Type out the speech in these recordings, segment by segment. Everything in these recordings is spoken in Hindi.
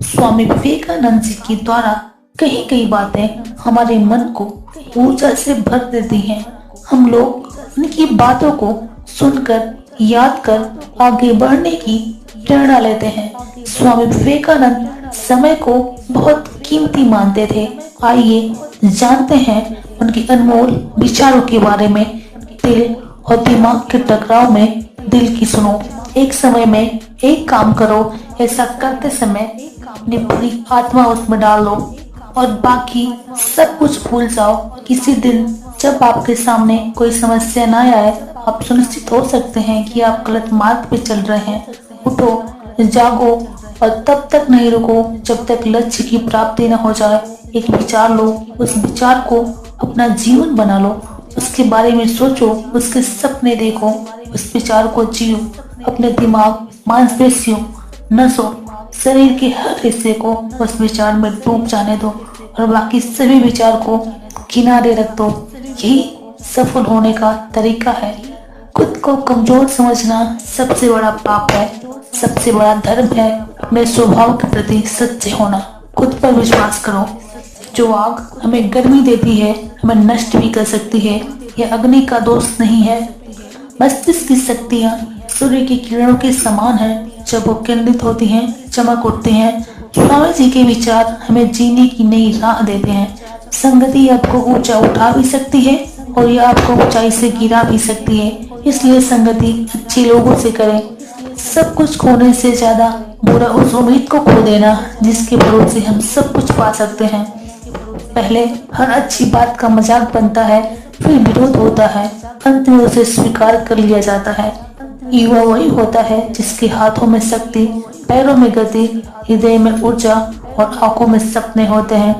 स्वामी विवेकानंद जी के द्वारा कई कई बातें हमारे मन को ऊर्जा से भर देती हैं। हम लोग उनकी बातों को सुनकर याद कर आगे बढ़ने की प्रेरणा लेते हैं। स्वामी विवेकानंद समय को बहुत कीमती मानते थे। आइए जानते हैं उनके अनमोल विचारों के बारे में। दिल और दिमाग के टकराव में दिल की सुनो। एक समय में एक काम करो, ऐसा करते समय अपनी पूरी आत्मा उसमें डाल लो और बाकी सब कुछ भूल जाओ। किसी दिन जब आपके सामने कोई समस्या न आए, आप सुनिश्चित हो सकते हैं कि आप गलत मार्ग पे चल रहे हैं। उठो, जागो और तब तक नहीं रुको जब तक लक्ष्य की प्राप्ति न हो जाए। एक विचार लो, उस विचार को अपना जीवन बना लो, उसके बारे में सोचो, उसके सपने देखो, उस विचार को जियो। अपने दिमाग, मांसपेशियों, नसों, शरीर के हर हिस्से को उस विचार में डूब जाने दो और बाकी सभी विचार को किनारे रख दो। यही सफल होने का तरीका है। खुद को कमजोर समझना सबसे बड़ा पाप है, सबसे बड़ा धर्म है अपने स्वभाव के प्रति सच्चे होना। खुद पर विश्वास करो। जो आग हमें गर्मी देती है, हमें नष्ट भी कर सकती है। यह अग्नि का दोष नहीं है। मस्तिष्क की शक्तियाँ सूर्य की किरणों के समान हैं। जब वो केंद्रित होती हैं, चमक उठती हैं। स्वामी जी के विचार हमें जीने की नई राह देते हैं। संगति आपको ऊंचा उठा भी सकती है और यह आपको ऊंचाई से गिरा भी सकती है। इसलिए संगति अच्छे लोगों से करें। सब कुछ खोने से ज्यादा बुरा उस उम्मीद को खो देना जिसके भरोसे हम सब कुछ पा सकते हैं। पहले हर अच्छी बात का मजाक बनता है, फिर विरोध होता है, अंत में उसे स्वीकार कर लिया जाता है। युवा वही होता है जिसके हाथों में शक्ति, पैरों में गति, हृदय में ऊर्जा और आंखों में सपने होते हैं।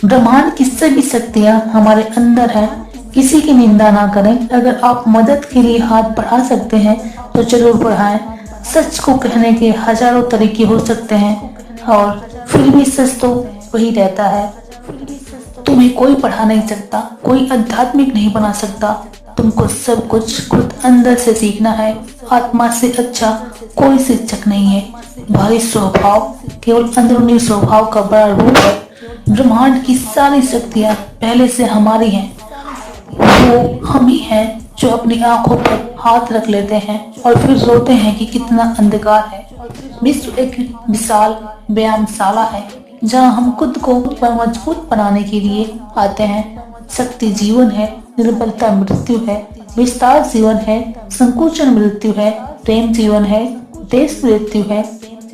ब्रह्मांड की सभी शक्तियाँ हमारे अंदर हैं। किसी की निंदा ना करें। अगर आप मदद के लिए हाथ बढ़ा सकते हैं तो जरूर बढ़ाएं। सच को कहने के हजारों तरीके हो सकते हैं और फिर भी सच तो वही रहता है। तुम्हें कोई पढ़ा नहीं सकता, कोई आध्यात्मिक नहीं बना सकता। तुमको सब कुछ खुद अंदर से सीखना है। आत्मा से अच्छा कोई शिक्षक नहीं है। बाहरी स्वभाव केवल अंदरूनी स्वभाव का बड़ा रूप है। ब्रह्मांड की सारी शक्तियाँ पहले से हमारी हैं। वो हम ही हैं जो अपनी आंखों पर हाथ रख लेते हैं और फिर रोते हैं कि कितना अंधकार है। विश्व एक विशाल व्यायामशाला है जहाँ हम खुद को मजबूत बनाने के लिए आते हैं। शक्ति जीवन है, निर्बलता मृत्यु है, विस्तार जीवन है, संकुचन मृत्यु है, प्रेम जीवन है, देश मृत्यु है।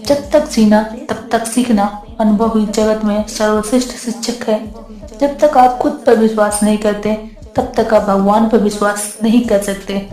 जब तक जीना तब तक सीखना अनुभव ही जगत में सर्वश्रेष्ठ शिक्षक है। जब तक आप खुद पर विश्वास नहीं करते तब तक आप भगवान पर विश्वास नहीं कर सकते।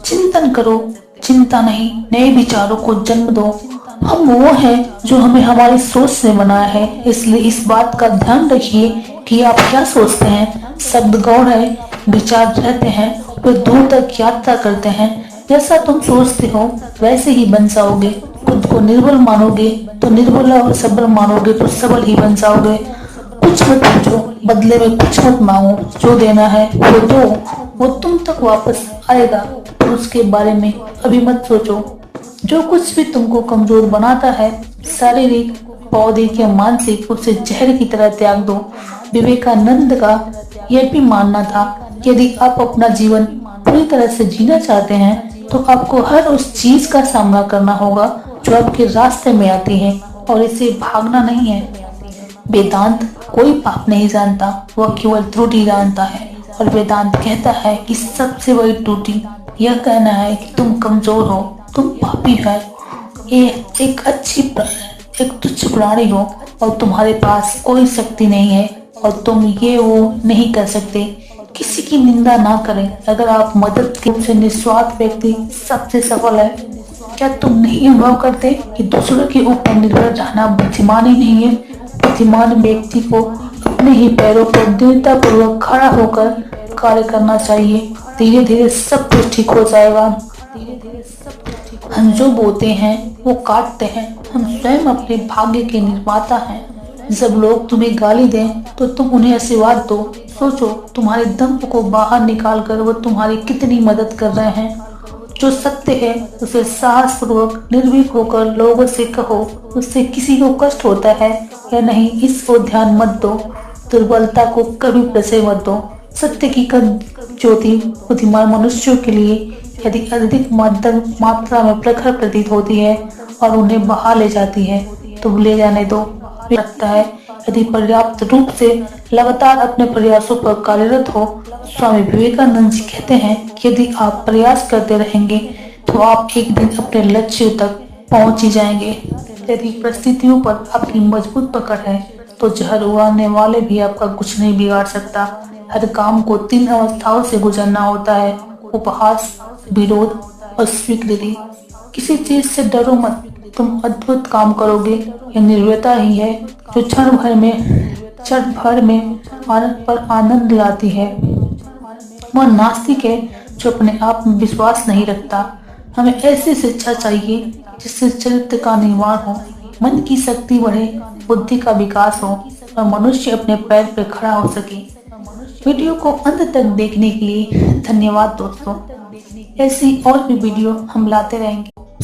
चिंतन करो, चिंता नहीं, नए विचारों को जन्म दो। हम वो हैं जो हमें हमारी सोच से बनाया है। इसलिए इस बात का ध्यान रखिए कि आप क्या सोचते हैं। शब्द गौण है, विचार रहते हैं, वे दूर तक यात्रा करते हैं। जैसा तुम सोचते हो वैसे ही बन जाओगे। खुद को निर्बल मानोगे तो निर्बल और सबल मानोगे तो सबल ही बन जाओगे। कुछ मत पूछो, बदले में कुछ मत मांगो। जो देना है वो दो, वो तुम तक वापस आएगा। तो उसके बारे में अभी मत सोचो। जो कुछ भी तुमको कमजोर बनाता है, शारीरिक, बौद्धिक या मानसिक, उसे जहर की तरह त्याग दो। विवेकानंद का यह भी मानना था कि यदि आप अपना जीवन पूरी तरह से जीना चाहते हैं तो आपको हर उस चीज का सामना करना होगा जो आपके रास्ते में आती है और इसे भागना नहीं है। वेदांत कोई पाप नहीं जानता, वह केवल त्रुटि जानता है। और वेदांत कहता है कि सबसे बड़ी त्रुटि यह कहना है कि तुम कमजोर हो, तुम पापी है, एक तुच्छ प्राणी हो और तुम्हारे पास कोई शक्ति नहीं है और तुम ये वो नहीं कर सकते। किसी की निंदा ना करें। अगर आप मदद के से निस्वार्थ व्यक्ति सबसे सफल है। क्या तुम नहीं अनुभव करते कि दूसरों के ऊपर निर्भर रहना बुद्धिमानी नहीं है? बुद्धिमान व्यक्ति को अपने ही पैरों पर दृढ़ता पूर्वक खड़ा होकर कार्य करना चाहिए। धीरे धीरे सब कुछ ठीक हो जाएगा। हम जो बोते हैं वो काटते हैं। हम स्वयं अपने भाग्य के निर्माता हैं। जब लोग तुम्हें गाली दें तो तुम उन्हें आशीर्वाद दो। सोचो, तुम्हारे दम को बाहर निकाल कर वो तुम्हारी कितनी मदद कर रहे हैं। जो सत्य है उसे साहस पूर्वक निर्भीक होकर लोगों से कहो। उससे किसी को कष्ट होता है या नहीं इसको ध्यान मत दो। दुर्बलता को कभी प्रश्रय मत दो। सत्य की ज्योति बुद्धिमान मनुष्यों के लिए यदि अधिक मात्रा में प्रखर प्रतीत होती है और उन्हें बहा ले जाती है तो ले जाने दो। लगता है यदि पर्याप्त रूप से लगातार अपने प्रयासों पर कार्यरत हो। स्वामी विवेकानंद जी कहते हैं कि यदि आप प्रयास करते रहेंगे तो आप एक दिन अपने लक्ष्य तक पहुंच ही जाएंगे। यदि परिस्थितियों पर आपकी मजबूत पकड़ है तो जहर उड़ाने वाले भी आपका कुछ नहीं बिगाड़ सकता। हर काम को 3 अवस्थाओं से गुजरना होता है, उपहास, विरोध और स्वीकृति। किसी चीज से डरो मत, तुम अद्भुत काम करोगे। यह निर्भयता ही है जो क्षण भर में आनंद पर आनंद लाती है। वह नास्तिक है जो अपने आप में विश्वास नहीं रखता। हमें ऐसी शिक्षा चाहिए जिससे चरित्र का निर्माण हो, मन की शक्ति बढ़े, बुद्धि का विकास हो और मनुष्य अपने पैर पर खड़ा हो सके। वीडियो को अंत तक देखने के लिए धन्यवाद दोस्तों। ऐसी और भी वीडियो हम लाते रहेंगे।